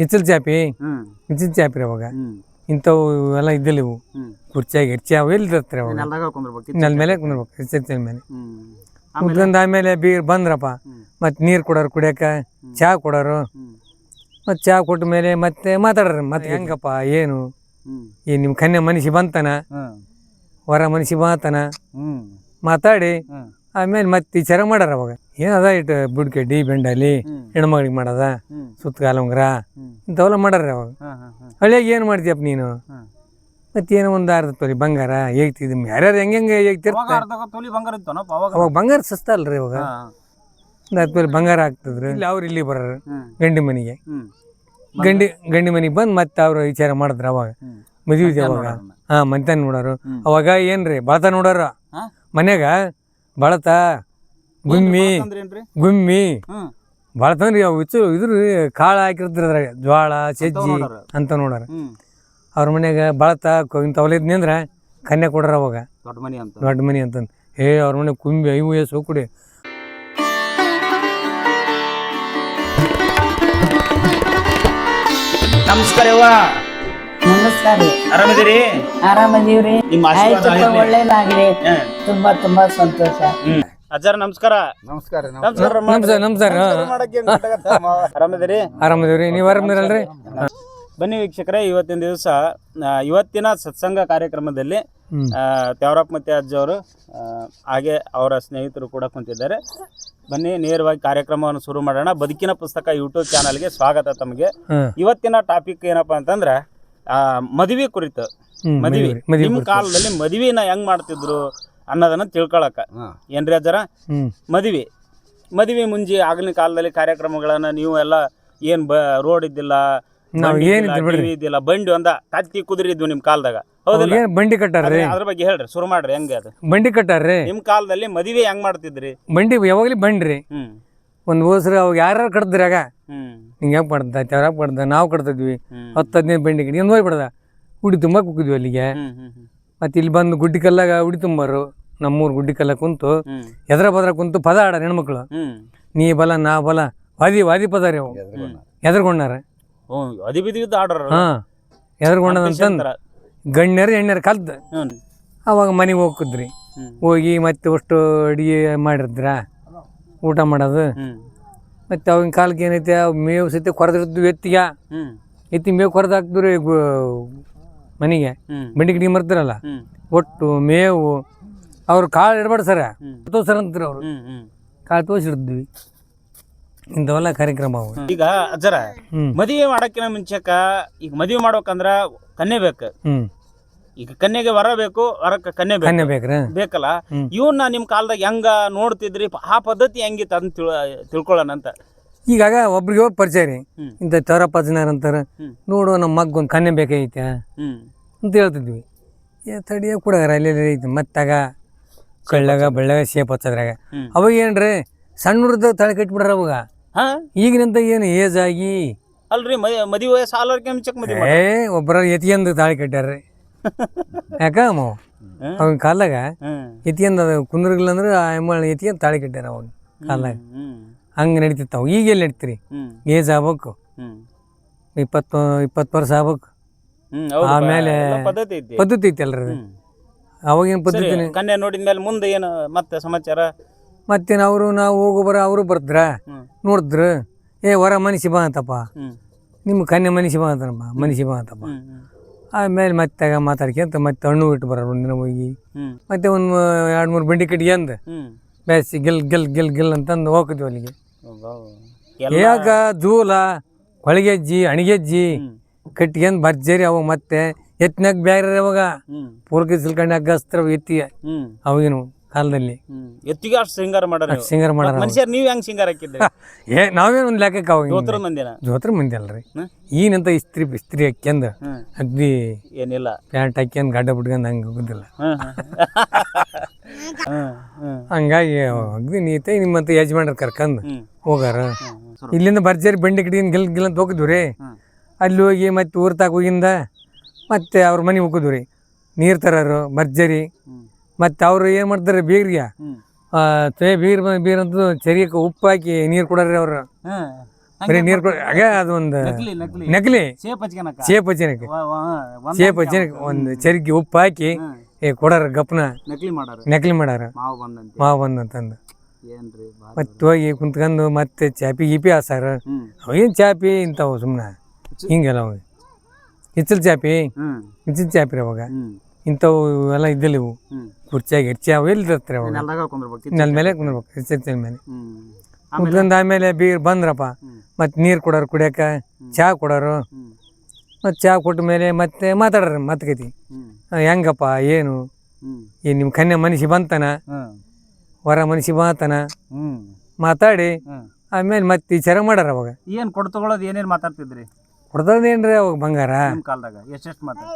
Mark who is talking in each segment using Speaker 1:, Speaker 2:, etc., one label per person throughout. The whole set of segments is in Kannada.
Speaker 1: ಇಚ್ಚಲ್ ಚಾಪಿ ಇಚ್ಚಲ್ ಚಾಪಿ ರೀ ಅವಾಗ ಇಂಥವು ಎಲ್ಲ ಇದ್ದಿಲ್ಲ ಇವು ಕುರ್ಚಿಯಾಗಿ ಇರ್ಚಿ ಅವು ಎಲ್ಲಿ ಇರ್ತಾರೆ ಅವಾಗ ನೆಲ ಮೇಲೆ ಕುಂದ್ರಬೇಕು ಇಚ್ಚಲ್ ಮೇಲೆ ಕುಂತ್ಕೊಂಡ್ ಆಮೇಲೆ ಬೀರ್ ಬಂದ್ರಪ್ಪ ಮತ್ತೆ ನೀರು ಕೊಡೋರು ಕುಡಿಯಕ ಚಹಾ ಕೊಡೋರು ಮತ್ತೆ ಚಹಾ ಕೊಟ್ಟ ಮೇಲೆ ಮತ್ತೆ ಮಾತಾಡ್ರಿ ಮತ್ತೆ ಹೆಂಗಪ್ಪ ಏನು ನಿಮ್ಮ ಕನ್ಯಾ ಮನುಷ್ಯ ಬಂತಾನ ಹೊರ ಮನುಷ್ಯ ಬಂತಾನ ಮಾತಾಡಿ ಆಮೇಲೆ ಮತ್ತೆ ವಿಚಾರ ಮಾಡ್ಯಾರ ಅವಾಗ ಏನದ ಇಟ್ಟು ಬುಡ್ಕಡ್ಡಿ ಬೆಂಡಲ್ಲಿ ಹೆಣ್ಮಗಳಿಗೆ ಮಾಡದ ಸುತ್ತಗಾಲ ಉಂಗ್ರ ಇಂಥವೆಲ್ಲ ಮಾಡ್ಯಾರ ಅವಾಗ ಹಳ್ಳಿಯಾಗ ಏನು ಮಾಡ್ತೀಯಪ್ಪ ನೀನು ಮತ್ತೇನೋ ಒಂದು ಅರ್ಧ ತೊಲಿ ಬಂಗಾರ ಹೇಗ್ತಿದ್ ಯಾರ್ಯಾರು ಹೆಂಗೆ ಅವಾಗ ಬಂಗಾರ ಸಸ್ತ ಅಲ್ರಿ ಅವಾಗ ಒಂದು ಅರ್ಧ ತೊಲಿ ಬಂಗಾರ ಆಗ್ತದ್ರಿ ಇಲ್ಲಿ ಅವ್ರು ಇಲ್ಲಿ ಬರೋರು ಗಂಡಿ ಮನೆಗೆ ಗಂಡಿ ಮನೆಗೆ ಬಂದು ಮತ್ತೆ ಅವ್ರು ವಿಚಾರ ಮಾಡಿದ್ರು ಅವಾಗ ಮದುವೆ ಅವಾಗ ಮಂತಾನ ನೋಡೋರು ಅವಾಗ ಏನ್ರಿ ಬಳತ ನೋಡೋರು ಮನ್ಯಾಗ ಬಳತ ಗುಮ್ಮಿ ಬಳತಂದ್ರಿ ಅವು ಇದ್ರ ಕಾಳು ಹಾಕಿರ್ತಾರ ಅದ್ರಾಗ ಜ್ವಾಳ ಸಜ್ಜಿ ಅಂತ ನೋಡಾರ ಅವ್ರ ಮನ್ಯಾಗ ಬಳತ ಇಂಥವಲ್ಲ ಇದ್ನಿ ಕನ್ಯಾ ಕೊಡ್ರ ಅವಾಗ ದೊಡ್ಡ ಮನಿ ಅಂತಂದು ಅವ್ರ ಮನೆ ಕುಂಬಿ ಐವು ಎಸ್ ಕುಡಿ
Speaker 2: ನಮಸ್ಕಾರ
Speaker 3: ನಮಸ್ಕಾರ ರೀ.
Speaker 2: ಆರಾಮಿದ್ದೀರಿ?
Speaker 3: ಆರಾಮದೀವ್ರಿ. ಒಳ್ಳೇದಾಗ್ಲಿ. ತುಂಬಾ ತುಂಬಾ ಸಂತೋಷ.
Speaker 2: ಅಜ್ಜಾರ ನಮಸ್ಕಾರ.
Speaker 1: ಆರಾಮದಿವ್ರಿ ನೀವ್ ಆರಾಮದಿರಲ್ರಿ?
Speaker 2: ಬನ್ನಿ ವೀಕ್ಷಕರೇ, ಇವತ್ತಿನ ದಿವಸ ಇವತ್ತಿನ ಸತ್ಸಂಗ ಕಾರ್ಯಕ್ರಮದಲ್ಲಿ ತ್ಯಾವರಪ್ಪ ಮತ್ತೆ ಅಜ್ಜವರು ಹಾಗೆ ಅವರ ಸ್ನೇಹಿತರು ಕೂಡ ಕುಂತಿದ್ದಾರೆ. ಬನ್ನಿ ನೇರವಾಗಿ ಕಾರ್ಯಕ್ರಮವನ್ನು ಶುರು ಮಾಡೋಣ. ಬದುಕಿನ ಪುಸ್ತಕ ಯೂಟ್ಯೂಬ್ ಚಾನಲ್ಗೆ ಸ್ವಾಗತ. ತಮಗೆ ಇವತ್ತಿನ ಟಾಪಿಕ್ ಏನಪ್ಪಾ ಅಂತಂದ್ರೆ ಮದುವೆ ಕುರಿತು. ನಿಮ್ ಕಾಲದಲ್ಲಿ ಮದುವೆನ ಹೆಂಗ್ ಮಾಡ್ತಿದ್ರು ಅನ್ನೋದನ್ನ ತಿಳ್ಕೊಳಕ ಏನ್ರಿ ಅಜ್ಜರ? ಮದುವೆ ಮುಂಜಿ ಆಗಿನ ಕಾಲದಲ್ಲಿ ಕಾರ್ಯಕ್ರಮಗಳನ್ನ ನೀವು ಎಲ್ಲ ಏನ್ ರೋಡ್ ಇದ್ದಿಲ್ಲ, ಇದ್ದಿಲ್ಲ, ಬಂಡಿ ಒಂದ ಕತ್ತಿ ಕುದುರಿದ್ವು ನಿಮ್ ಕಾಲದಾಗ, ಹೌದಿಲ್ಲ?
Speaker 1: ಬಂಡಿ ಕಟ್ಟಾರ್ರಿ.
Speaker 2: ಅದ್ರ ಬಗ್ಗೆ ಹೇಳ್ರಿ, ಶುರು ಮಾಡ್ರಿ. ಹೆಂಗ ಅದು
Speaker 1: ಬಂಡಿ ಕಟ್ಟಾರ್ರಿ
Speaker 2: ನಿಮ್ ಕಾಲದಲ್ಲಿ ಮದುವೆ ಹೆಂಗ್ ಮಾಡ್ತಿದ್ರಿ?
Speaker 1: ಬಂಡಿ ಯಾವಾಗ್ಲಿ ಬಂಡ್ರಿ. ಒಂದ್ ಹೋಸ್ರಿ ಅವಾಗ ಯಾರು ಕಟ್ದ್ರಿ ಆಗ ಹಿಂಗೆ ಯಾಕೆ ಮಾಡ್ದ ತ್ಯಾವ್ರಾಗ ಮಾಡ್ದ ನಾವು ಕಟ್ತಿದ್ವಿ. 10-15 ಬಂಡಿ ಕಟ್ಟಿ ಒಂದು ಹೋಗ್ಬಿಡ್ದ ಉಡಿ ತುಂಬ ಕುಕ್ಕಿದ್ವಿ ಅಲ್ಲಿಗೆ. ಮತ್ತೆ ಇಲ್ಲಿ ಬಂದು ಗುಡ್ಡಿ ಕಲ್ಲಾಗ ಉಡಿ ತುಂಬಾರು ನಮ್ಮೂರು ಗುಡ್ಡಿ ಕಲ್ಲ ಕುಂತು ಎದ್ರ ಬದ್ರ ಕುಂತು ಪದ ಆಡಾರ ಹೆಣ್ಮಕ್ಳು. ನೀ ಬಲ ನಾ ಬಲ ವಾದಿ ಪದ ರೀ ಅವು ಎದ್ರಗೊಂಡಾರ. ಎದ್ರಗೊಂಡದಂತಂದ್ರ ಗಣ್ಯರು ಎಣ್ಣೆರು ಕಲ್ತ ಅವಾಗ ಮನೆಗೆ ಹೋಗಿದ್ರಿ. ಹೋಗಿ ಮತ್ತೆ ಅಷ್ಟು ಅಡಿಗೆ ಮಾಡಿದ್ರ ಊಟ ಮಾಡೋದು. ಮತ್ತೆ ಅವಾಗಿನ ಕಾಲಕ್ಕೆ ಏನೈತೆ ಮೇವು ಸತಿ ಕೊರದಿರ್ತೀವಿ ಎತ್ತಿ ಮೇವು ಕೊರದು ಹಾಕ್ದ್ರಿ ಮನೆಗೆ. ಬಂಡಿ ಗಿಡಿ ಮರ್ತಾರಲ್ಲ ಒಟ್ಟು ಮೇವು ಅವ್ರು ಕಾಳು ಇಡಬಾರ್ದು ಸರ ತೋರ್ಸರ ಅಂತಾರೆ ಅವ್ರು. ಕಾಳು ತೋರ್ಸಿಡ್ದ್ವಿ. ಇಂಥವೆಲ್ಲ ಕಾರ್ಯಕ್ರಮ ಅವು.
Speaker 2: ಈಗ ಅಜ್ಜರ ಮದುವೆ ಮಾಡಕ್ಕಿನ ಮುಂಚೆಕ ಈಗ ಮದುವೆ ಮಾಡ್ಬೇಕಂದ್ರ ಕನ್ಯೆ ಬೇಕು. ಈಗ ಕನ್ಯೆಗೆ ವರ ಬೇಕು, ವರಕ್ಕೆ ಕನ್ಯೆ
Speaker 1: ಬೇಕ್ರ
Speaker 2: ಬೇಕಲ್ಲ. ಇವನ್ನ ನಿಮ್ ಕಾಲದಾಗ ಹೆಂಗ ನೋಡ್ತಿದ್ರಿ? ಆ ಪದ್ಧತಿ ಹೆಂಗಿತ್ತು ಅದನ್ನ ತಿಳ್ಕೊಳ್ಳೋಣ ಅಂತ.
Speaker 1: ಈಗಾಗ ಒಬ್ರಿಗೆ ಹೋಗಿ ಪರಿಚಯ ರೀ, ಇಂಥ ತ್ಯಾವರಪ್ಪ ಅಜ್ಜನಾರ ಅಂತಾರ, ನೋಡು ನಮ್ಮ ಮಗ ಒಂದು ಕನ್ಯೆ ಬೇಕಾಗೈತೆ ಅಂತ ಹೇಳ್ತಿದ್ವಿ. ತಡಿಯ ಕೂಡ ಅಲ್ಲಿ ಐತಿ. ಮತ್ತಾಗ ಕಳ್ಳಾಗ ಬೆಳ್ಳಾಗ ಶೇಪ್ ಹಚ್ಚದ್ರಾಗ ಅವಾಗ ಏನ್ರಿ ಸಣ್ಣ ಹುಡ್ದ ತಲೆ ಕಟ್ಬಿಡ್ರ ಅವಾಗ. ಈಗಿನಂತ ಏನು ಏಜ್ ಆಗಿ
Speaker 2: ಅಲ್ರಿ ಮದುವೆ ವಯಸ್ಸು
Speaker 1: ಒಬ್ಬರ ಎತಿಯಂದು ತಾಳಿ ಕಟ್ಟಾರ್ರಿ. ಯಾಕ ಅವಾಗ ಕಾಲಾಗ ಎತಿಯಂದ ಅದ ಕುಂದ್ರಗಿಲ್ಲ ಅಂದ್ರೆ ಎತಿಯಂದ ತಾಳಿ ಕಟ್ಟಾರ ಅವಾಗ ಕಾಲಾಗ. ಹಂಗೆ ನಡೀತಿತ್ತು. ಅವಾಗ ಈಗ ಎಲ್ಲಿ ನಡೀತೀರಿ? ಏಜ್ ಆಗ್ಬೇಕು, 20 ವರ್ಷ ಆಗ್ಬೇಕು, ಆಮೇಲೆ ಪದ್ಧತಿ ಐತಿ ಅಲ್ರಿ. ಅವಾಗಿನ ಪದ್ಧತಿ
Speaker 2: ಕನ್ಯಾ ನೋಡಿದ್ಮೇಲೆ ಮುಂದೆ ಏನು ಮತ್ತೆ ಸಮಾಚಾರ?
Speaker 1: ಮತ್ತೇನು ನಾವು ಹೋಗೋಬರ ಅವರು ಬರ್ದ್ರ ನೋಡಿದ್ರು, ವರ ಮನುಷ್ಯ ಬಾ ಅಂತಪ್ಪ, ನಿಮ್ಮ ಕನ್ಯೆ ಮನುಷ್ಯ ಬಾ ಅಂತನಪ್ಪ, ಮನುಷ್ಯ ಬಾ ಅಂತಪ್ಪ. ಆಮೇಲೆ ಮತ್ತೆ ಮಾತಾಡ್ಕೊಂತ ಮತ್ತೆ ಹಣ್ಣು ಇಟ್ಟು ಬರೋರು ಒಂದಿನ ಹೋಗಿ. ಮತ್ತೆ ಒಂದು 2-3 ಬಂಡಿ ಕಟ್ಟಿ ಅಂದ ಬೇಸಿ ಗೆಲ್ ಅಂತಂದು ಹೋಗಿದ್ವಿ ಅಲ್ಲಿಗೆ. ಯಾಕ ಜೂಲ ಕೊಳಗೆಜ್ಜಿ ಅಣಿಗೆಜ್ಜಿ ಕಟ್ಕೊಂಡ್ ಭರ್ಜರಿ. ಅವಾಗ ಮತ್ತೆ ಎತ್ತಿನಾಗ ಬ್ಯಾರ ಅವಾಗ ಪೂರ್ಕ ಸಿಲ್ಕಂಡು ಹಗ್ಗಸ್ತ್ರ ಎತ್ತಿಗೆ ಅವಾಗಿನ ಕಾಲದಲ್ಲಿ
Speaker 2: ಎತ್ತಿಗೆ ಅಷ್ಟು ಸಿಂಗಾರ
Speaker 1: ಮಾಡಾರ.
Speaker 2: ಮನುಷ್ಯರ್ ನೀವ್ ಹೆಂಗ್ ಸಿಂಗಾರ ಹಾಕಿದ್ರಿ?
Speaker 1: ನಾವೇನು ಒಂದು ಲೆಕ್ಕಕ್ಕೆ ಅವಾಗ ಜೋತ್ರ ಮಂದಿ ಅಲ್ರಿ. ಈನಂತ ಇಸ್ತ್ರಿ ಹಾಕ್ಯಂದ ಅಗ್ದಿ
Speaker 2: ಏನಿಲ್ಲ
Speaker 1: ಪ್ಯಾಂಟ್ ಹಾಕ್ಯಂದ್ ಗಡ್ಡ ಬಿಟ್ಕೊಂಡ್ ಹಂಗೆ ಹೋಗುದಿಲ್ಲ. ಹಂಗಾಗಿ ಅಗ್ದಿ ನೀತ ನಿಮ್ಮಂತ ಯಜಮಾನ್ರ ಕರ್ಕಂದ್ ಹೋಗಾರ. ಇಲ್ಲಿಂದ ಭರ್ಜರಿ ಬಂಡಿ ಕಡೆ ಗೆಲ್ ಅಂತ ಹೋಗಿದ್ವಿ ರೀ. ಅಲ್ಲಿ ಹೋಗಿ ಮತ್ತೆ ಊರ್ ತಾಕ ಹೋಗಿಂದ ಮತ್ತೆ ಅವ್ರ ಮನೆಗೆ ಹೋಗಿದ್ವಿ ರೀ. ನೀರು ತರೋರು ಭರ್ಜರಿ. ಮತ್ತೆ ಅವ್ರು ಏನು ಮಾಡ್ತಾರೆ ಬೀರ್ಗೆ ಬೀರ್ ಅಂತ ಚರಿಯಕ್ಕೆ ಉಪ್ಪು ಹಾಕಿ ನೀರು ಕೊಡಾರ್ರಿ ಅವ್ರು. ಬರೀ ನೀರು ಆಗ ಅದೊಂದು
Speaker 2: ನಕಲಿ
Speaker 1: ನಕಲಿ
Speaker 2: ಸೇಪ್ ಹಚ್ಕೊಳಕ
Speaker 1: ಸೇಪ್ ಹಚ್ಚಿನಕ್ಕೆ ಸೇಪ್ ಹಚ್ಚಿನಕ್ಕೆ ಒಂದು ಚರಿಗೆ ಉಪ್ಪು ಹಾಕಿ ಕೊಡಾರ ಗಪ್ನ
Speaker 2: ನಕಲಿ ಮಾಡಾರ
Speaker 1: ನಕಲಿ ಮಾಡಾರ
Speaker 2: ಮಾವು ಬಂದಂತೆ
Speaker 1: ಮಾವು ಬಂದಂತಂದು
Speaker 2: ಏನ್ರಿ
Speaker 1: ಮತ್ತೆ ಹೋಗಿ ಕುಂತ್ಕೊಂಡು ಮತ್ತೆ ಚಾಪಿ ಗೀಪಿ ಹಾಸಾರ ಅವೇನು ಚಾಪಿ ಇಂಥವು ಸುಮ್ಮನೆ ಹಿಂಗೆಲ್ಲ ಅವಾಗ ಹಿಚ್ಚಲ್ ಚಾಪಿ ಹಿಚ್ಚಲ್ ಚಾಪಿ ರೀ ಅವಾಗ ಇಂಥವು ಎಲ್ಲ ಇದ್ದಿಲ್ಲ ಇವು ಕುರ್ಚಿಯಾಗಿ ಹೆಚ್ಚಿ ಅವು ಎಲ್ಲಿರ್ತಾರೆ ಅವಾಗ ನೆಲ ಮೇಲೆ ಕುಂದ್ರಬೇಕು ಹಿಚ್ಚಲ್ ಮೇಲೆ ಕುಂತ್ಕೊಂಡು ಆಮೇಲೆ ಬೀರ್ ಬಂದ್ರಪ್ಪ ಮತ್ತೆ ನೀರು ಕೊಡೋರು ಕುಡಿಯಾಕ ಚಹಾ ಕೊಡೋರು ಮತ್ತು ಚಹಾ ಕೊಟ್ಟ ಮೇಲೆ ಮತ್ತೆ ಮಾತಾಡ್ರಿ ಮಾತುಕತಿ ಹೆಂಗಪ್ಪ ಏನು ನಿಮ್ಮ ಕನ್ಯಾ ಮನುಷ್ಯ ಬಂತಾನ ಹೊರ ಮನುಷ್ಯ ಬಂತಾನ ಮಾತಾಡಿ ಆಮೇಲೆ ಮತ್ತೆ ವಿಚಾರ ಮಾಡ್ಯಾರ ಅವಾಗ
Speaker 2: ಏನ್ ಕೊಡ್ತಗೊಳ್ಳೋದು ಏನೇನ್ ಮಾತಾಡ್ತಿದ್ರಿ
Speaker 1: ಕೊಡ್ತದೇನ್ರಿ ಅವಾಗ ಬಂಗಾರ
Speaker 2: ನಿಮ್ ಕಾಲದಾಗ ಎಷ್ಟೆಷ್ಟು ಮಾತಾಡ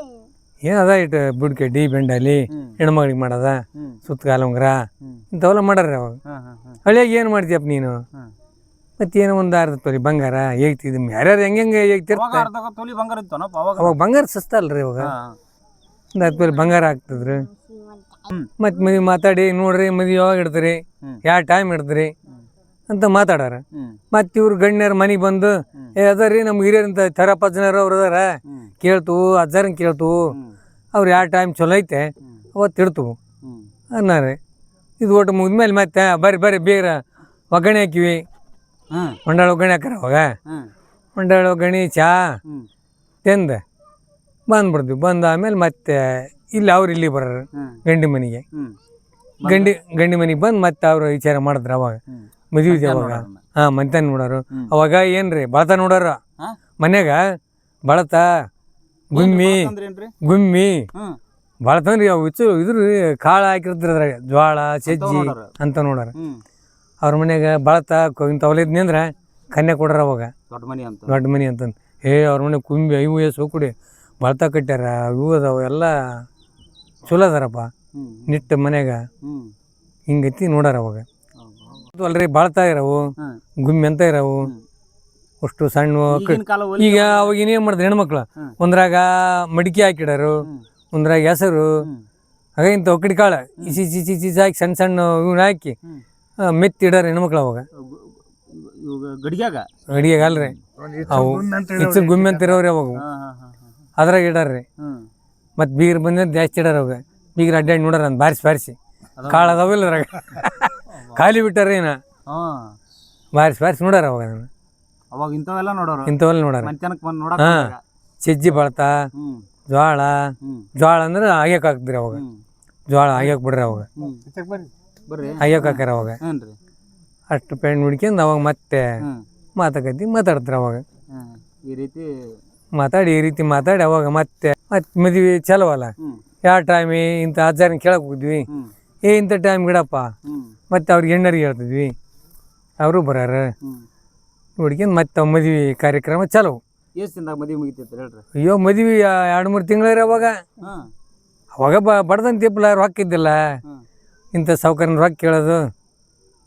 Speaker 1: ಏನದ ಇಟ್ಟು ಬುಡ್ಕಡ್ಡಿ ಬೆಂಡಲ್ಲಿ ಹೆಣ್ಮಗಳಿಗೆ ಮಾಡದ ಸುತ್ತಗಾಲ ಉಂಗ್ರ ಇಂಥವೆಲ್ಲ ಮಾಡ್ರಿ ಅವಾಗ ಹಳಿಯಾಗ ಏನು ಮಾಡ್ತೀಯಪ್ಪ ನೀನು ಮತ್ತೇನೋ ಒಂದು ಅರ್ಧ ತೊಲಿ ಬಂಗಾರ ಹೇಗ್ತಿದ್ ಯಾರ್ಯಾರು ಹೆಂಗೆ ಹೇಗ್ತಿರ್ತಾರೆ
Speaker 2: ತೊಲಿ ಬಂಗಾರ ಇತ್ತನಪ್ಪ
Speaker 1: ಅವಾಗ ಬಂಗಾರ ಸಸ್ತ ಅಲ್ರಿ ಅವಾಗ ಒಂದು ಅರ್ಧ ತೊಲಿ ಬಂಗಾರ ಆಗ್ತದ್ರಿ ಮತ್ತೆ ಮದುವೆ ಮಾತಾಡಿ ನೋಡ್ರಿ ಮದುವೆ ಯಾವಾಗ ಇಡ್ತೀರಿ ಯಾವ ಟೈಮ್ ಇಡ್ತೀರಿ ಅಂತ ಮಾತಾಡಾರ ಮತ್ತೆ ಇವ್ರು ಗಣ್ಯರ ಮನೆಗೆ ಬಂದು ಅದರಿ ನಮ್ಗೆ ಹಿರಿಯರಂತ ಥರಪ್ಪ ಜನರು ಅವ್ರು ಅದಾರ ಕೇಳ್ತು ಅಜ್ಜಾರನ್ ಕೇಳ್ತು ಅವ್ರು ಯಾವ ಟೈಮ್ ಚಲೋ ಐತೆ ಅವತ್ತು ಇಡ್ತು ಅನ್ನಾರೆ ಇದು ಒಟ್ಟು ಮುಗಿದ್ಮೇಲೆ ಮತ್ತೆ ಬರ್ರಿ ಬೇಗ ಒಗ್ಗರಣೆ ಹಾಕಿವಿ ಮಂಡಾಳ ಒಗ್ಗರಣೆ ಹಾಕಾರ ಅವಾಗ ಮಂಡಾಳ ಒಗ್ಗರಣೆ ಚಹಾ ತಿಂದ ಬಂದ್ಬಿಡ್ತೀವಿ ಬಂದ ಆಮೇಲೆ ಮತ್ತೆ ಇಲ್ಲಿ ಅವ್ರು ಇಲ್ಲಿ ಬರೋರು ಗಂಡಿ ಮನೆಗೆ ಗಂಡಿ ಮನೆಗೆ ಬಂದು ಮತ್ತೆ ಅವ್ರು ವಿಚಾರ ಮಾಡಿದ್ರು ಅವಾಗ ಮದುವೆ ಅವಾಗ ಮಂತಾನ ನೋಡೋರು ಅವಾಗ ಏನ್ರಿ ಬಳತ ನೋಡೋರು ಮನ್ಯಾಗ ಬಳತ ಗುಮ್ಮಿ ಬಳತಂದ್ರಿ ಅವು ಇದ್ರ ಕಾಳು ಹಾಕಿರ್ತಾರ ಅದ್ರಾಗ ಜ್ವಾಳ ಸಜ್ಜಿ ಅಂತ ನೋಡಾರ ಅವ್ರ ಮನ್ಯಾಗ ಬಳತ ಇಂಥವಲಿದ್ನಿ ಅಂದ್ರೆ ಕನ್ಯಾ ಕೊಡ್ರ ಅವಾಗ ದೊಡ್ಡ ಮನಿ ಅಂತಂದು ಅವ್ರ ಮನೆ ಕುಂಬಿ ಐವು ಎಸ್ ಕುಡಿ ಬಳತ ಕಟ್ಟ್ಯಾರ ಇವು ಅದಾವ ಎಲ್ಲ ಚಲೋ ಅದಾರಪ್ಪ ನಿಟ್ಟ ಮನ್ಯಾಗ ಹಿಂಗೈತಿ ನೋಡಾರ ಅವಾಗ ಅಲ್ರಿ ಬಾಳ್ತಾ ಇರವು ಗುಮ್ಮಿ ಅಂತ ಇರವು ಅಷ್ಟು ಸಣ್ಣ ಈಗ ಅವಾಗ ಏನೇನ್ ಮಾಡಿದ್ರು ಹೆಣ್ಮಕ್ಳು ಒಂದ್ರಾಗ ಮಡಿಕೆ ಹಾಕಿಡಾರು ಒಂದ್ರಾಗ ಹೆಸರು ಆಗ ಇಂಥ ಒಕ್ಕಡಿ ಕಾಳು ಇಸಿ ಹಾಕಿ ಸಣ್ಣ ಸಣ್ಣ ಇವನ್ನ ಹಾಕಿ ಮೆತ್ತಿ ಇಡಾರ ಹೆಣ್ಮಕ್ಳು ಅವಾಗ ಗಡಿಯಾಗ ಅಲ್ರಿ ಅವು ಹೆಚ್ಚು ಗುಮ್ಮಿ ಅಂತ ಇರೋವ್ರಿ ಅವಾಗ ಅದ್ರಾಗ ಇಡಾರ್ರಿ ಮತ್ ಬೀಗರ್ ಬಂದ ಜಾಸ್ತಿ ಇಡಾರ ಅವಾಗ ಬೀಗರ್ ಅಡ್ಡಾಡಿ ನೋಡಾರ ಅಂತ ಬಾರಿಸಿ ಕಾಳು ಅದಾವಿಲ್ಲ ಅದ್ರಾಗ ಖಾಲಿ ಬಿಟ್ಟಾರ ಏನ ಬಾರಿಸಿ ನೋಡಾರ ಅವಾಗ
Speaker 2: ಅವಾಗ ಇಂಥವೆಲ್ಲ
Speaker 1: ನೋಡಾರ ಸಜ್ಜಿ ಬಳತ ಜ್ವಾಳ ಅಂದ್ರೆ ಆಗ್ಯಾಕ ಹಾಕ್ದ್ರಿ ಅವಾಗ ಜ್ವಾಳ ಆಗ್ಯಾಕ ಬಿಡ್ರಿ ಅವಾಗ ಆಗ್ಯಾಕ ಹಾಕ್ಯಾರ ಅವಾಗ ಅಷ್ಟು ಪೆಣ್ಣು ಹುಡ್ಕೊಂಡು ಅವಾಗ ಮತ್ತೆ ಮಾತಾಡ್ತಾರ ಅವಾಗ
Speaker 2: ಈ
Speaker 1: ರೀತಿ ಮಾತಾಡಿ ಅವಾಗ ಮತ್ತೆ ಮದ್ವಿ ಚಲೋ ಅಲ್ಲ ಯಾವ ಟೈಮಿ ಇಂಥ ಅಜ್ಜಾರನ್ ಕೇಳಕ್ ಹೋಗಿದ್ವಿ ಇಂಥ ಟೈಮ್ ಗಿಡಪ್ಪ ಮತ್ತೆ ಅವ್ರಿಗೆ ಎಣ್ಣರಿಗೆ ಹೇಳ್ತಿದ್ವಿ ಅವರು ಬರಾರ ಹುಡ್ಕೊಂಡು ಮತ್ತೆ ಮದ್ವೆ ಕಾರ್ಯಕ್ರಮ ಚಲೋ ಅಯ್ಯೋ ಮದ್ವಿ 2-3 ತಿಂಗಳ ಅವಾಗ ಬಡ್ದಂತ ತಿಪ್ಪಲ ರೊಕ್ಕ ಇದ್ದಿಲ್ಲ ಇಂಥ ಸಾವ್ಕಾರನ ರೊಕ್ಕ ಕೇಳೋದು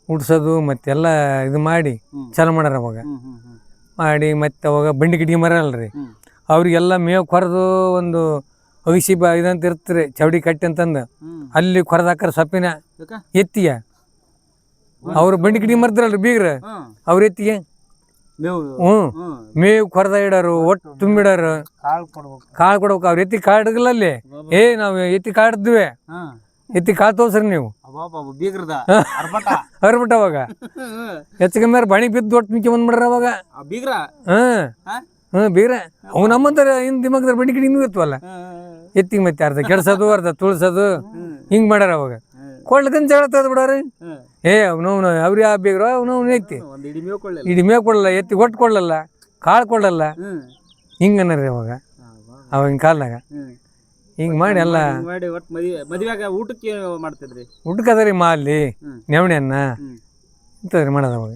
Speaker 1: ಉಡ್ಸೋದು ಮತ್ತೆಲ್ಲ ಇದು ಮಾಡಿ ಚಲೋ ಮಾಡ್ಯಾರ ಅವಾಗ ಮಾಡಿ ಮತ್ತೆ ಅವಾಗ ಬಂಡಿ ಗಿಡ್ಗಿ ಮರ ಅಲ್ರಿ ಅವ್ರಿಗೆಲ್ಲ ಮೇವು ಕೊರೆದು ಒಂದು ಅಗಿಸಿ ಇದಂತ ಇರ್ತಾರೆ ಚೌಡಿ ಕಟ್ಟಿ ಅಂತಂದು ಅಲ್ಲಿ ಕೊರೆದಾಕಾರ ಸೊಪ್ಪಿನ ಎತ್ತಿಗೆ ಅವ್ರು ಬಂಡಿ ಗಿಡಿ ಮರ್ತಾರಲ್ರಿ ಬೀಗ್ರ ಅವ್ರ ಎತ್ತಿಗೆ ಮೇವು ಕೊರೆದ ಇಡಾರು ಒಟ್ಟು ತುಂಬಿಡಾರು ಕಾಳು ಕೊಡ್ಬೇಕು ಅವ್ರ ಎತ್ತಿ ಕಾಡಿಗಲ್ಲ ಅಲ್ಲಿ ನಾವು ಎತ್ತಿ ಕಾಡಿದ್ವಿ ಎತ್ತಿ ಕಾಳು ತೋರ್ಸ್ರಿ ನೀವು ಹರ್ಬಿಟ್ಟ ಅವಾಗ ಹೆಚ್ಚು ಬಣಿ ಬಿದ್ದು ಒಟ್ಟು ಮಿಕ್ಕಿ ಬಂದ್ಬಿಡ್ರ ಅವಾಗ ಬೀಗ್ರ ಅವ್ ನಮ್ಮಂತಾರ ಇನ್ ದಿಮಾಕ್ದಾರ ಬಂಡಿ ಗಿಡಿ ಇತ್ವಲ್ಲ ಎತ್ತಿಗೆ ಮತ್ತೆ ಅರ್ಧ ಕೆಡ್ಸೋದು ಅರ್ಧ ತುಳ್ಸೋದು ಹಿಂಗ್ ಮಾಡ್ಯಾರ ಅವಾಗ ಕೊಡ್ಲಕ್ಕಂತ ಜಗಳ ತದ್ ಬಿಡಾರಿ ಅವ್ನವ್ನು ಅವ್ರು ಯಾವ ಬೀಗ್ರ ಅವ್ನವ್ನು ಎತ್ತಿ ಇಡೀ ಮೇವ್ ಕೊಡಲ್ಲ ಎತ್ತಿ ಒಟ್ಟು ಕೊಡ್ಲಲ್ಲ ಕಾಳು ಕೊಡಲ್ಲ ಹಿಂಗ ಅನ್ನರಿ ಅವಾಗ ಅವಾಗಿನ ಕಾಲದಾಗ ಹಿಂಗ್ ಮಾಡಿ ಎಲ್ಲ ಊಟಕ್ಕೆ ಅದರಿ ಮಾಲಿ ನೆವಣಿ ಅನ್ನ ಇಂಥದ್ರಿ ಮಾಡೋದು ಅವಾಗ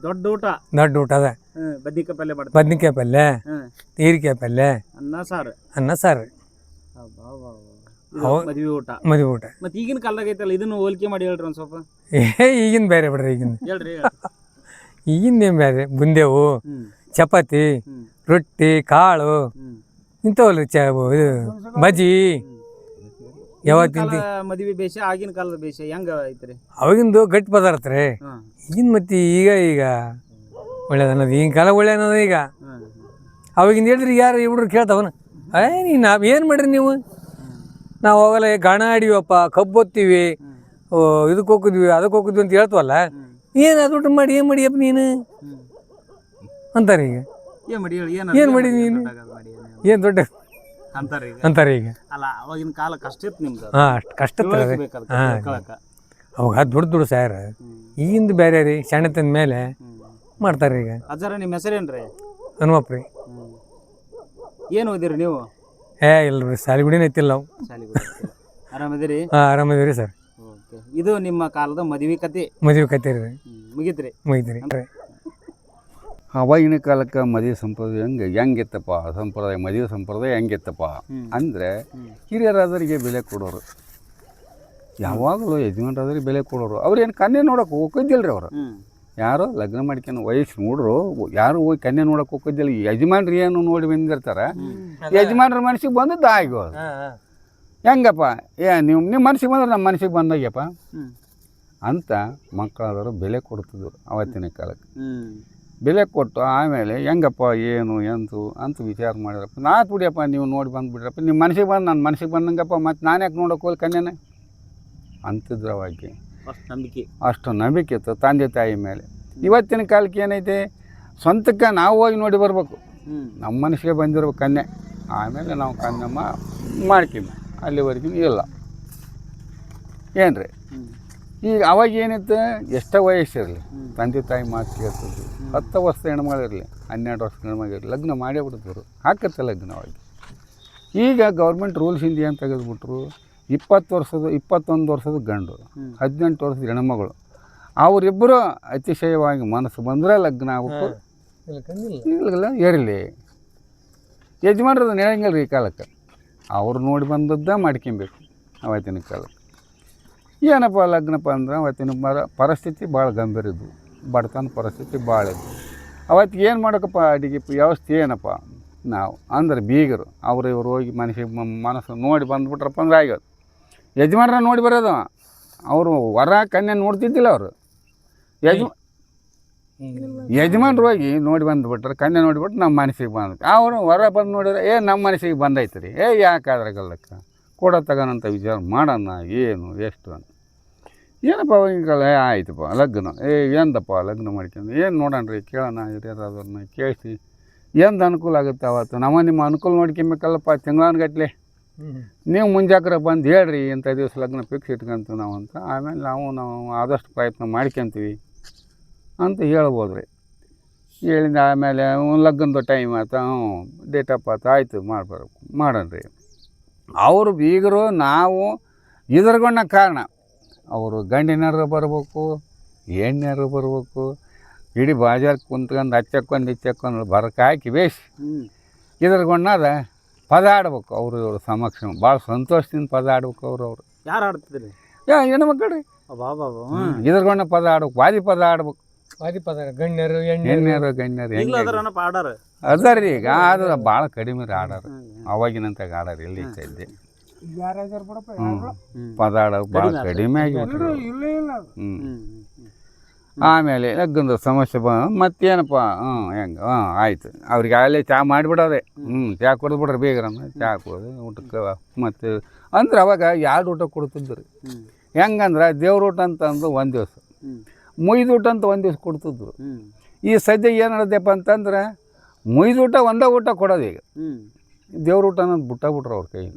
Speaker 2: ದೊಡ್ಡ
Speaker 1: ಊಟ ಅದ ಬದ್ನಿಕಾಯಿ ಪಲ್ಯ ಹೀರಿಕಾಯಿ ಪಲ್ಯ ಅನ್ನ ಸಾರು ಮದ್ವೆ ಊಟ
Speaker 2: ಮತ್ತೆ ಈಗಿನ ಕಾಲದಾಗ ಐತಲ್ಲ ಇದನ್ನು ಹೋಲಿಕೆ ಮಾಡಿ ಹೇಳ್ರಿ ಒಂದ್ ಸ್ವಲ್ಪ
Speaker 1: ಈಗಿನ ಬೇರೆ ಬಿಡ್ರಿ
Speaker 2: ಹೇಳ್ರಿ
Speaker 1: ಈಗಿನ ಬೇರೆ ಬುಂದೆವು ಚಪಾತಿ ರೊಟ್ಟಿ ಕಾಳು ಇಂಥವಲ್ಲ ಬಜ್ಜಿ ಯಾವತ್ತಿಂದ
Speaker 2: ಮದ್ವೆ ಬೇಷ ಆಗಿನ ಕಾಲದ ಬೇಷ ಹೆಂಗ ಐತ್ರಿ
Speaker 1: ಅವಾಗಿಂದು ಗಟ್ಟಿ ಪದಾರ್ಥ ರೀ ಈಗಿನ ಮತ್ತೆ ಈಗ ಒಳ್ಳೇದು ಅನ್ನೋದು ಈಗಿನ ಕಾಲ ಒಳ್ಳೆ ಅನ್ನೋದು ಈಗ. ಅವಾಗಿಂದ ಹೇಳಿದ್ರಿ ಯಾರು ಹುಡುಗ್ರು ಕೇಳ್ತಾವನ ನಾವು ಏನು ಮಾಡ್ರಿ ನೀವು, ನಾವು ಹೋಗಲ್ಲ ಗಾಣ ಆಡಿವಪ್ಪ, ಕಬ್ಬು ಒತ್ತೀವಿ, ಇದಕ್ಕೆ ಹೋಗಿದ್ವಿ ಅದಕ್ಕೆ ಹೋಗಿದ್ವಿ ಅಂತ ಹೇಳ್ತವಲ್ಲ, ಏನು ಅದು ಮಾಡಿ ಏನು ಮಾಡಿಯಪ್ಪ ನೀನು ಅಂತಾರೆ ಈಗ. ಏನು ಮಾಡಿ ನೀನು ಏನು ದೊಡ್ಡ ಅಂತಾರೆ ಈಗ.
Speaker 2: ಅಲ್ಲ ಅವಾಗಿನ ಕಾಲ ಕಷ್ಟ ಇತ್ತು ನಿಮ್ದು.
Speaker 1: ಹಾಂ ಅಷ್ಟು ಕಷ್ಟ ಅವಾಗ ದುಡ್ಡು ಸಾಯರ ಈಗಿಂದು ಬೇರೆ ರೀ, ಸಣ್ಣತನ ಮೇಲೆ ಮಾಡ್ತಾರೆ ಈಗ.
Speaker 2: ಅಜ್ಜಾರ ನಿಮ್ಮ ಹೆಸರೇನ್ರಿ?
Speaker 1: ಹನುಮಪ್ಪ ರೀ.
Speaker 2: ಏನು ಓದಿರಿ ನೀವು?
Speaker 1: ಇಲ್ರಿ ಸಾಲಿಗುಡಿನ ಐತಿಲ್ಲ ನಾವು.
Speaker 2: ಆರಾಮದಿರಿ?
Speaker 1: ಹಾಂ ಆರಾಮದಿರಿ ಸರ್.
Speaker 2: ಇದು ನಿಮ್ಮ ಕಾಲದ ಮದುವೆ ಕತೆ?
Speaker 1: ಮದುವೆ ಕತೆ ರೀ.
Speaker 2: ಮುಗಿತ್ರಿ?
Speaker 1: ಮುಗಿದ್ರಿ.
Speaker 4: ಅವಾಗಿನ ಕಾಲಕ್ಕೆ ಮದುವೆ ಸಂಪ್ರದಾಯ ಹೆಂಗಿತ್ತಪ್ಪ, ಸಂಪ್ರದಾಯ ಮದುವೆ ಸಂಪ್ರದಾಯ ಹೆಂಗಿತ್ತಪ್ಪ ಅಂದರೆ ಹಿರಿಯರಾದರಿಗೆ ಬೆಲೆ ಕೊಡೋರು, ಯಾವಾಗಲೂ ಯಜಮಾನರಾದ್ರಿಗೆ ಬೆಲೆ ಕೊಡೋರು. ಅವ್ರೇನು ಕನ್ಯೆ ನೋಡೋಕೆ ಹೋಗೋದಿಲ್ಲರಿ. ಅವರು ಯಾರೋ ಲಗ್ನ ಮಾಡ್ಕೊಂಡು ವಯಸ್ಸು ನೋಡ್ರು ಯಾರು ಹೋಗಿ ಕನ್ಯೆ ನೋಡೋಕೆ ಹೋಗೋದಿಲ್ಲ. ಯಜಮಾನ್ರು ಏನು ನೋಡಿ ಬಂದಿರ್ತಾರೆ, ಯಜಮಾನ್ರ ಮನಸ್ಸಿಗೆ ಬಂದದ್ದು ಆಗೋದು. ಹೆಂಗಪ್ಪ ನಿಮ್ಮ ಮನಸ್ಸಿಗೆ ಬಂದ್ರೆ ನಮ್ಮ ಮನಸ್ಸಿಗೆ ಬಂದಾಗ್ಯಪ್ಪ ಅಂತ ಮಕ್ಕಳಾದವರು ಬೆಲೆ ಕೊಡ್ತಿದ್ರು ಅವತ್ತಿನ ಕಾಲಕ್ಕೆ. ಬೆಲೆ ಕೊಟ್ಟು ಆಮೇಲೆ ಹೆಂಗಪ್ಪ ಏನು ಎಂತು ಅಂತ ವಿಚಾರ ಮಾಡಿದ್ರಪ್ಪ. ನಾ ಬಿಡಿಯಪ್ಪ ನೀವು ನೋಡಿ ಬಂದುಬಿಡ್ರಪ್ಪ, ನಿಮ್ಮ ಮನಸ್ಸಿಗೆ ಬಂದು ನನ್ನ ಮನಸ್ಸಿಗೆ ಬಂದಂಗಪ್ಪ, ಮತ್ತು ನಾನು ಯಾಕೆ ನೋಡೋಕೆ ಹೋಗಿ ಕನ್ಯನ ಅಂತಿದ್ರು. ಅವಾಗಿ ಅಷ್ಟು ನಂಬಿಕೆ ಇತ್ತು ತಂದೆ ತಾಯಿ ಮೇಲೆ. ಇವತ್ತಿನ ಕಾಲಕ್ಕೆ ಏನೈತೆ, ಸ್ವಂತಕ್ಕೆ ನಾವು ಹೋಗಿ ನೋಡಿ ಬರ್ಬೇಕು, ನಮ್ಮ ಮನಸ್ಸಿಗೆ ಬಂದಿರ್ಬೇಕು ಕನ್ಯೆ, ಆಮೇಲೆ ನಾವು ಕನ್ಯಮ್ಮ ಮಾಡ್ತೀವಿ, ಅಲ್ಲಿವರೆಗೂ ಇಲ್ಲ ಏನು ರೀ. ಈಗ ಅವಾಗ ಏನಿತ್ತು, ಎಷ್ಟೋ ವಯಸ್ಸಿರಲಿ ತಂದೆ ತಾಯಿ ಮಾತು ಕೇಳ್ತಿದ್ರು. 10 ವರ್ಷದ ಹೆಣ್ಮಗಳಿರಲಿ, 12 ವರ್ಷದ ಹೆಣ್ಮಗಳಿರಲಿ, ಲಗ್ನ ಮಾಡೇ ಬಿಡ್ತಿದ್ರು, ಹಾಕತ್ತೆ ಲಗ್ನ ಅವಾಗ. ಈಗ ಗೌರ್ಮೆಂಟ್ ರೂಲ್ಸಿಂದ ಏನು ತೆಗೆದುಬಿಟ್ರು, 21 ವರ್ಷದ ಗಂಡು, 18 ವರ್ಷದ ಹೆಣ್ಮಗಳು, ಅವರಿಬ್ಬರು ಅತಿಶಯವಾಗಿ ಮನಸ್ಸು ಬಂದರೆ ಲಗ್ನ ಆಗ್ಬೇಕು, ಇಲ್ಲ ಇರಲಿ. ಯಜಮಾನ್ರದ್ದು ಹೇಳಂಗಿಲ್ಲ ರೀ ಈ ಕಾಲಕ್ಕೆ, ಅವ್ರು ನೋಡಿ ಬಂದದ್ದ ಮಾಡ್ಕೊಬೇಕು. ಅವತ್ತಿನ ಕಾಲಕ್ಕೆ ಏನಪ್ಪ ಲಗ್ನಪ್ಪ ಅಂದ್ರೆ ಅವತ್ತಿನ ಪರಿಸ್ಥಿತಿ ಭಾಳ ಗಂಭೀರ ಇದ್ವು, ಬಡತನ ಪರಿಸ್ಥಿತಿ ಭಾಳ ಇದ್ವು. ಅವತ್ತಿಗೆ ಏನು ಮಾಡೋಕ್ಕಪ್ಪ ಅಡಿಗೆ ವ್ಯವಸ್ಥೆ ಏನಪ್ಪ, ನಾವು ಅಂದ್ರೆ ಬೀಗರು ಇವ್ರು ಹೋಗಿ ಮನಸ್ಸು ನೋಡಿ ಬಂದುಬಿಟ್ರಪ್ಪ ಅಂದ್ರೆ ಆಗೋದು. ಯಜಮಾನ್ರ ನೋಡಿ ಬರೋದು, ಅವರು ವರ ಕನ್ಯೆ ನೋಡ್ತಿದ್ದಿಲ್ಲ. ಅವರು ಯಜಮಾನ್ರು ಹೋಗಿ ನೋಡಿ ಬಂದುಬಿಟ್ರೆ, ಕನ್ಯೆ ನೋಡಿಬಿಟ್ಟು ನಮ್ಮ ಮನಸ್ಸಿಗೆ ಬಂದ, ಅವರು ವರ ಬಂದು ನೋಡಿದ್ರೆ ನಮ್ಮ ಮನಸ್ಸಿಗೆ ಬಂದೈತೆ ರೀ, ಯಾಕಾದ್ರಾಗಲ್ಲಕ್ಕ ಕೊಡೋ ತಗೋಣಂತ ವಿಚಾರ ಮಾಡೋಣ, ಏನು ಎಷ್ಟು ಅಂತ. ಏನಪ್ಪ ಅವಾಗಿನ ಕಾಲ ಆಯ್ತಪ್ಪ ಲಗ್ನ, ಎಂದಪ್ಪ ಲಗ್ನ ಮಾಡ್ಕೊಂಡು ಏನು ನೋಡೋಣ ರೀ, ಕೇಳೋಣ ಹಿರಿಯರಾದವ್ರನ್ನ ಕೇಳಿಸಿ ಎಂದು ಅನುಕೂಲ ಆಗುತ್ತೆ. ಅವತ್ತು ನಿಮ್ಮ ಅನುಕೂಲ ನೋಡ್ಕೊಬೇಕಲ್ಲಪ್ಪ, ತಿಂಗಳಾನ್ಗಟ್ಲೆ ನೀವು ಮುಂಜಾಗ್ರ ಬಂದು ಹೇಳ್ರಿ ಇಂಥ ದಿವಸ ಲಗ್ನ ಫಿಕ್ಸ್ ಇಟ್ಕೊಂತೀವಿ ನಾವು ಅಂತ. ಆಮೇಲೆ ನಾವು ಆದಷ್ಟು ಪ್ರಯತ್ನ ಮಾಡ್ಕೊತೀವಿ ಅಂತ ಹೇಳ್ಬೋದು ರೀ. ಹೇಳಿದ ಆಮೇಲೆ ಲಗ್ನದ ಟೈಮ್ ಆಯ್ತು, ಡೇಟ್ ಆಫ್ ಆಯ್ತು ಮಾಡೋಣ ರೀ. ಅವರು ಬೀಗರು ನಾವು ಇದ್ರಗೊಂಡ ಕಾರಣ, ಅವರು ಗಂಡಿನಾರು ಬರಬೇಕು, ಹೆಣ್ಣಾರು ಬರಬೇಕು, ಇಡೀ ಬಾಜಾರ್ಗೆ ಕುಂತ್ಕೊಂಡು ಹಚ್ಚಕ್ಕೊಂದು ಇಚ್ಚಕ್ಕೊಂದು ಬರಕ್ಕೆ ಹಾಕಿ ಬೇಸ್ ಇದ್ರಗೊಂಡಾದ ಪದ ಆಡ್ಬೇಕು. ಅವರು ಇವರು ಸಮಕ್ಷ ಭಾಳ ಸಂತೋಷದಿಂದ ಪದ ಆಡ್ಬೇಕು. ಅವರು
Speaker 2: ಯಾರು ಆಡ್ತಿದ್ರಿ?
Speaker 4: ಹೆಣ್ಮಕ್ಳು ರೀ. ಇದ್ರಗೊಂಡ ಪದ ಆಡ್ಬೇಕು, ವಾದಿ ಪದ ಆಡ್ಬೇಕು.
Speaker 1: ಗಣ್ಯರು
Speaker 4: ಅದ ರೀ. ಈಗ ಆದ್ರೆ ಭಾಳ ಕಡಿಮೆ ರೀ ಆಡೋರು, ಅವಾಗಿನಂತಾಗ ಆಡೋರು ಎಲ್ಲಿ ಇದ್ದೆ. ಪದ ಆಡೋದು ಭಾಳ ಕಡಿಮೆ ಆಗಿಬಿಟ್ರು. ಆಮೇಲೆ ಲಗ್ನದ ಸಮಸ್ಯೆ ಮತ್ತೇನಪ್ಪ ಹೆಂಗೆ ಆಯ್ತು, ಅವ್ರಿಗೆ ಅಲ್ಲೇ ಚಹಾ ಮಾಡಿಬಿಡೋದೆ. ಚಹಾ ಕುಡಿದ್ಬಿಡ್ರಿ ಬೇಗ್ರನ್ನ, ಚಹಾ ಕುಡಿದು ಊಟಕ್ಕೆ ಮತ್ತು ಅಂದ್ರೆ ಅವಾಗ 2 ಊಟ ಕೊಡ್ತಿದ್ರು. ಹೆಂಗಂದ್ರೆ ದೇವ್ರ ಊಟ ಅಂತಂದು ಒಂದು ದಿವಸ, ಮುಯ್ದು ಊಟ ಅಂತ ಒಂದು ದಿವಸ ಕೊಡ್ತಿದ್ರು. ಈ ಸದ್ಯ ಏನು ನಡೆದಪ್ಪ ಅಂತಂದ್ರೆ ಮುಯ್ದು ಒಂದೇ ಊಟ ಕೊಡೋದು. ಈಗ ದೇವ್ರ ಊಟ ಅನ್ನೋದು ಬಿಟ್ಟಾಗ್ಬಿಟ್ರು ಅವ್ರ ಕೈ.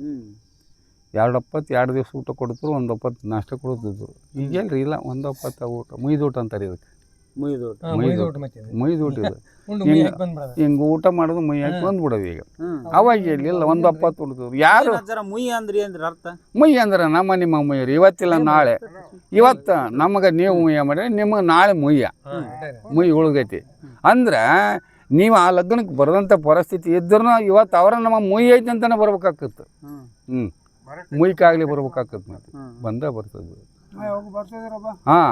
Speaker 4: 2 ಒಪ್ಪತ್ತು 2 ದಿವಸ ಊಟ ಕೊಡ್ತಿದ್ರು, 1 ಒಪ್ಪತ್ತು ನಾಷ್ಟ ಕೊಡ್ತಿದ್ರು. ಈಗೇನ್ರಿ ಇಲ್ಲ, 1 ಒಪ್ಪತ್ತು ಊಟ, ಮುಯ್ದು ಊಟ ಅಂತಾರೆ ಇದಕ್ಕೆ. ಮುಯ್ದು ಊಟ ಇದು ಹಿಂಗೆ ಊಟ ಮಾಡೋದು ಮುಯ್ಯಾಕಿ ಬಂದ್ಬಿಡೋದು. ಈಗ ಅವಾಗ ಇಲ್ಲ 1 ಒಪ್ಪತ್ತು ಉಡ್ತಿದ್ರು. ಯಾರು
Speaker 2: ಮುಯ್ಯ ಅಂದ್ರೆ ಅರ್ಥ?
Speaker 4: ಮುಯ್ಯ ಅಂದ್ರೆ ನಿಮ್ಮ ಮುಯ್ಯರು ಇವತ್ತಿಲ್ಲ ನಾಳೆ. ಇವತ್ತು ನಮಗೆ ನೀವು ಮುಯ್ಯ ಮಾಡಿದ್ರೆ ನಿಮಗೆ ನಾಳೆ ಮುಯ್ಯ ಉಳ್ಗೈತಿ. ಅಂದ್ರೆ ನೀವು ಆ ಲಗ್ನಕ್ಕೆ ಬರೋದಂಥ ಪರಿಸ್ಥಿತಿ ಇದ್ರೂ ಇವತ್ತು ಅವರ ನಮ್ಮ ಮುಯ್ಯ ಐತಿ ಅಂತಲೇ ಬರ್ಬೇಕಾಗ್ತಿತ್ತು. ಮುಯ್ಕಾಗ್ಲಿ ಬರ್ಬೇಕಾಗ್ತದೆ, ಮತ್ತೆ ಬಂದೇ ಬರ್ತದೆ.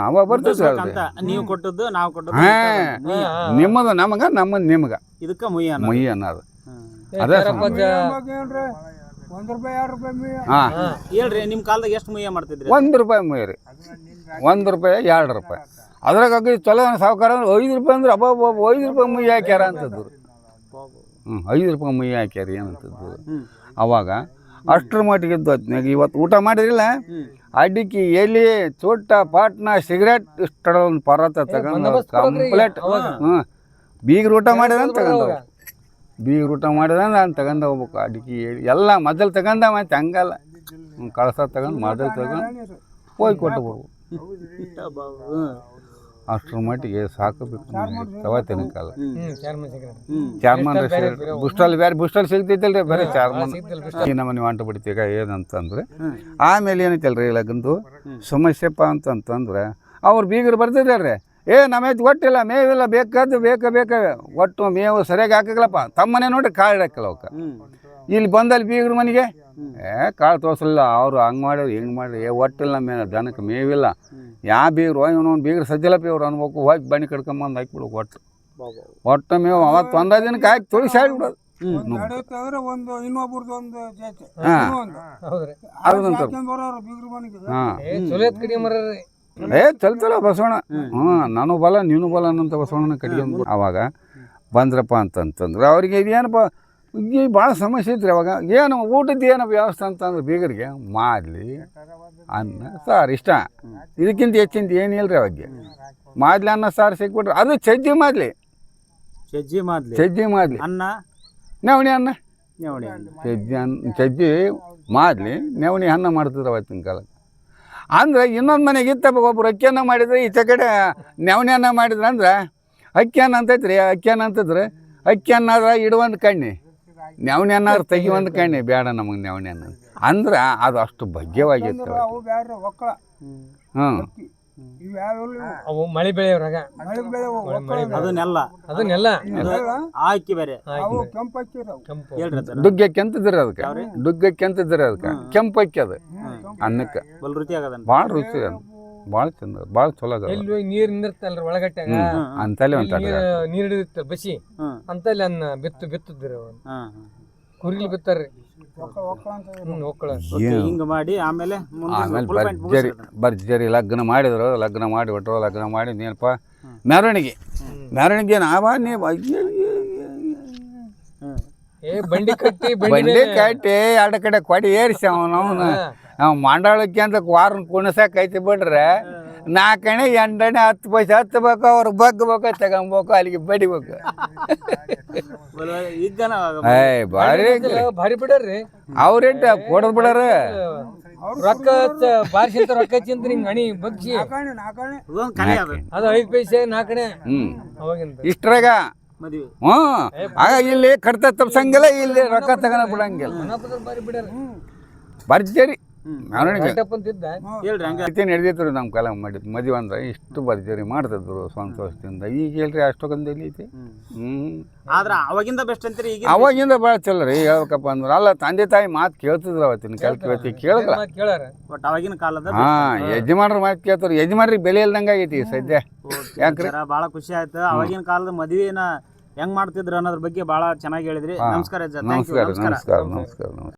Speaker 4: ಅವಾಗ ಬರ್ತದೆ.
Speaker 2: ನೀವು ಕೊಟ್ಟದ್ದು ನಾವು ಕೊಟ್ಟದ್ದು,
Speaker 4: ನಿಮ್ಮದು ನಮಗ, ನಮ್ಮದು ನಿಮ್ಗ,
Speaker 2: ಇದಕ್ಕೆ
Speaker 4: ಮುಯ್ಯ ಅನ್ನೋದು. ಅದೇ
Speaker 2: ಹೇಳ್ರಿ, ನಿಮ್ಮ ಕಾಲದಾಗ ಎಷ್ಟು ಮುಯ್ಯ ಮಾಡ್ತಿದ್ರಿ?
Speaker 4: 1 ರೂಪಾಯಿ ಮುಯ್ಯ ರೀ, 1 ರೂಪಾಯಿ 2 ರೂಪಾಯಿ. ಅದ್ರಾಗ ಚಲೋ ಸಾವುಕಾರ ಅಂದ್ರೆ 5 ರೂಪಾಯಿ ಅಂದ್ರೆ ಅಬ್ಬಬ್ಬ 5 ರೂಪಾಯಿ ಮುಯ್ಯಿ ಹಾಕ್ಯಾರ ಅಂತದ್ದು. 5 ರೂಪಾಯಿ ಮುಯ್ಯಿ ಹಾಕ್ಯಾರ ಏನಂತದ್ದು. ಅವಾಗ ಅಷ್ಟ್ರ ಮಟ್ಟಿಗೆ ಇದ್ದು ಹೊತ್ನಾಗ ಇವತ್ತು ಊಟ ಮಾಡಿದ್ರಿಲ್ಲ, ಅಡಿಕೆ ಎಲೆ ಚೋಟ ಪಾಟ್ನ ಸಿಗರೇಟ್ ಇಷ್ಟ ಒಂದು ಪರತ ತಗೊಂಡು ಕಂಪ್ಲೇಟ್ ಬೀಗ್ರ ಊಟ ಮಾಡಿದ ಅಂತ ತಗೊಂಡು ಬೀಗ್ರ ಊಟ ಮಾಡಿದ ನಾನು ತಗೊಂಡು ಹೋಗ್ಬೇಕು. ಅಡಿಕೆ ಎಲೆ ಎಲ್ಲ ಮೊದಲು ತಗೊಂಡ ಮತ್ತೆ ಹಂಗಲ್ಲ ಕಳಸ ತಗೊಂಡು ಮೊದಲು ತಗೊಂಡು ಹೋಗಿ ಕೊಟ್ಟು ಬರ್ಬೇಕು. ಅಷ್ಟ್ರ ಮಟ್ಟಿಗೆ ಸಾಕಬೇಕು ತವತ್ತಿನ ಕಾಲ. ಚಾರ್ಮನ್ ಬುಸ್ಟಲ್ ಬೇರೆ ಬುಸ್ಟಲ್ ಸಿಗ್ತೈತಲ್ರಿ, ಬೇರೆ ಚಾರ್ಮನ್ ಈ ನಮ್ಮನೆ ವಾಂಟ ಬಿಡ್ತೀಗ ಏನಂತಂದ್ರೆ ಆಮೇಲೆ ಏನೈತಲ್ರಿ ಲಗ್ನದು ಸಮಸ್ಯೆಪ್ಪ ಅಂತಂತಂದ್ರೆ ಅವ್ರು ಬೀಗರು ಬರ್ತಿದ್ದಾರ್ರಿ, ನಮ್ಮೈತಿ ಒಟ್ಟಿಲ್ಲ ಮೇವಿಲ್ಲ ಬೇಕಾದ್ದು ಬೇಕ ಒಟ್ಟು ಮೇವು ಸರಿಯಾಗಿ ಹಾಕಲಪ್ಪ ತಮ್ಮನೆ ನೋಡಿ ಕಾಳು ಹಾಕಲ್ಲ ಅವಕ್ಕೆ. ಇಲ್ಲಿ ಬಂದಲ್ಲಿ ಬೀಗ್ರ ಮನೆಗೆ ಕಾಳು ತೋರಿಸಲಿಲ್ಲ ಅವ್ರು ಹಂಗೆ ಮಾಡ್ಯಾರ ಹಿಂಗೆ ಮಾಡ್ರಿ ಒಟ್ಟಿಲ್ಲ ದನಕ್ಕೆ ಮೇವಿಲ್ಲ. ಯಾವ ಬೀಗ್ರು ಇವನೊಂದು ಬೀಗ್ರು ಸಜ್ಜಲಪ್ಪ ಇವ್ರು ಅನ್ಬೇಕು, ಹೋಗಿ ಬಣ್ಣಿ ಕಡ್ಕೊಂಬಂದು ಹಾಕಿಬಿಡ್ಬೇಕು. ಒಟ್ಟು ಮೇವು ಅವತ್ತು 1 ದಿನಕ್ಕೆ ಹಾಕಿ ತುಳಿಸಿ ಆಡ್ಬಿಡೋದು. ಚಲ್ತಲ್ಲ ಬಸವಣ್ಣ. ನಾನು ಬಲ ನೀನು ಬಲ ಅನ್ನೋಂಥ ಬಸವಣ್ಣನ ಕಟ್ಕೊಂಡು ಅವಾಗ ಬಂದ್ರಪ್ಪ ಅಂತಂತಂದ್ರೆ ಅವ್ರಿಗೆ ಇದೇನಪ್ಪ ಈ ಭಾಳ ಸಮಸ್ಯೆ ಇತ್ತು ರೀ. ಅವಾಗ ಏನು ಊಟದ್ದು ಏನು ವ್ಯವಸ್ಥೆ ಅಂತಂದ್ರೆ ಬೀಗರಿಗೆ ಮಾದಲಿ ಅನ್ನ ಸಾರು ಇಷ್ಟ, ಇದಕ್ಕಿಂತ ಹೆಚ್ಚಿಂತ ಏನಿಲ್ಲ ರೀ. ಅವಾಗ ಮಾದಲಿ ಅನ್ನ ಸಾರು ಸಿಕ್ಬಿಟ್ರೆ ಅದು ಸಜ್ಜಿ ಮಾದಲಿ
Speaker 2: ಅನ್ನ
Speaker 4: ನವಣಿ ಅನ್ನ ಸಜ್ಜಿ ಮಾದಲಿ ನವಣಿ ಅನ್ನ ಮಾಡ್ತಿದ್ರು ಅವತ್ತಿನ ಕಾಲಕ್ಕೆ. ಅಂದ್ರೆ ಇನ್ನೊಂದು ಮನೆಗೆ ಇತ್ತಪ್ಪ, ಒಬ್ರು ಅಕ್ಕಿ ಅನ್ನ ಮಾಡಿದ್ರೆ ಈಚೆ ಕಡೆ ನವಣಿ ಅನ್ನ ಮಾಡಿದ್ರೆ ಅಂದ್ರೆ ಅಕ್ಕಿ ಅನ್ನ ಅಂತೈತ್ರಿ. ಅಕ್ಕಿ ಅನ್ನ ಅಂತಂದ್ರೆ ಅಕ್ಕಿ ಅನ್ನಾದ್ರ ಇಡುವಂದು ಕಣ್ಣಿ, ನವಣಿ ಅನ್ನಾದ್ರ ತೆಗಿವಂದು ಕಣ್ಣಿ, ಬೇಡ ನಮಗೆ ನವಣಿ ಅನ್ನ ಅಂದ್ರೆ ಅದು ಅಷ್ಟು ಭಾಗ್ಯವಾಗಿತ್ತು.
Speaker 1: ಅವು ಮಳೆ ಬೆಳೆಯೋರಾಗ
Speaker 4: ಡುಗ್ಗಕ್ಕೆ ಅಂತಿದ್ರಿ ಅದಕ್ಕೆ, ಡುಗ್ಗಕ್ಕೆ ಅಂತಿದ್ರಿ ಅದಕ್ಕೆ ಕೆಂಪು ಅಕ್ಕಿ ಅದು ಅನ್ನಕ್ಕೆ ಭಾಳ ರುಚಿ, ಭಾಳ ಚಂದ, ಭಾಳ ಚಲೋ ಅದ.
Speaker 1: ನೀರ್ ನಿಂದಿರ್ತಲ್ರಿ ಒಳಗಟ್ಟಾಗ
Speaker 4: ಅಂತಲ್ಲಿ
Speaker 1: ನೀರ್ ಹಿಡಿದಿರ್ತಾರ ಬಸಿ ಅಂತಲ್ಲಿ ಅನ್ನ ಬಿತ್ತಿದ್ರಿ ಕುರಿಲಿ ಬಿತ್ತಾರ್ರಿ.
Speaker 4: ಆಮೇಲೆ ಭರ್ಜರಿ ಲಗ್ನ ಮಾಡಿದ್ರು. ಲಗ್ನ ಮಾಡಿಬಿಟ್ರು. ಲಗ್ನ ಮಾಡಿ ಏನಪ್ಪ ಮೆರವಣಿಗೆ ನಾವ ನೀವು
Speaker 1: ಬಂಡಿ ಕಟ್ಟಿ
Speaker 4: 2 ಕಡೆ ಕೊಡಿ ಏರಿಸಿ ನಾವು ಮಂಡಳಕ್ಕೆ ಅಂತ ವಾರ ಕುಣಸಕ್ಕೆ ಐತಿ ಬಿಡ್ರೆ 4 ಅಣೆ 8 ಅಣೆ 10 ಪೈಸೆ ಹತ್ಬೇಕು, ಅವ್ರಿಗೆ ಬಗ್ಬೇಕು, ತಗೊಂಬೇಕು, ಅಲ್ಲಿಗೆ ಬಡಿಬೇಕು.
Speaker 1: ಭಾರಿ ಬಿಡ್ರಿ
Speaker 4: ಅವ್ರೇಟ್ ಕೊಡೋದು ಬಿಡಾರ
Speaker 1: ರೊಕ್ಕ ಬಾರಿಸಿಂತ ರೊಕ್ಕ ಚಿಂತ ಹಿಂಗ ಅಣಿ ಬಗ್ಸಿ ಅದು 5 ಪೈಸೆ 4 ಅಣೆ
Speaker 4: ಇಷ್ಟ್ರಾಗ. ಆಗ ಇಲ್ಲಿ ಕಡ್ತ ತಪ್ಸಂಗಿಲ್ಲ, ಇಲ್ಲಿ ರೊಕ್ಕ ತಗೊಂಡ ಬಿಡಂಗಿಲ್ಲ. ಭರ್ಜರಿ ನಡೆದಿತ್ತು ನಮ್ಮ ಕಾಲ ಮಾಡಿದ್ದು. ಮದುವೆ ಅಂದ್ರೆ ಇಷ್ಟು ಭರ್ಜರಿ ಮಾಡ್ತಿದ್ರು ಸಂತೋಷದಿಂದ. ಈಗ ಹೇಳ್ರಿ ಅಷ್ಟೊಂದು ಎಲ್ಲಿ ಐತಿ. ಅವಾಗಿಂದ ಭಾಳ ಚಲೋ ರೀ. ಹೇಳ್ಬೇಕಪ್ಪ ಅಂದ್ರೆ ಅಲ್ಲ, ತಂದೆ ತಾಯಿ ಮಾತು ಕೇಳ್ತಿದ್ರು ಅವತ್ತಿನ ಕಾಲಕ್ಕೆ ಕೇಳಲ್ಲ. ಯಜಮಾನ್ರ ಮಾತು ಕೇಳ್ತಾರೆ. ಯಜಮಾನ್ರಿಗೆ ಬೆಲೆ ಇಲ್ದಂಗೆ ಆಗೈತಿ ಸದ್ಯ. ಯಾಕ್ರಿ
Speaker 2: ಭಾಳ ಖುಷಿ ಆಯ್ತು. ಅವಾಗಿನ ಕಾಲದ ಮದುವೆನ ಹೆಂಗ್ ಮಾಡ್ತಿದ್ರು ಅನ್ನೋದ್ರ ಬಗ್ಗೆ ಭಾಳ ಚೆನ್ನಾಗಿ ಹೇಳಿದ್ರಿ. ನಮಸ್ಕಾರ.
Speaker 4: ನಮಸ್ಕಾರ.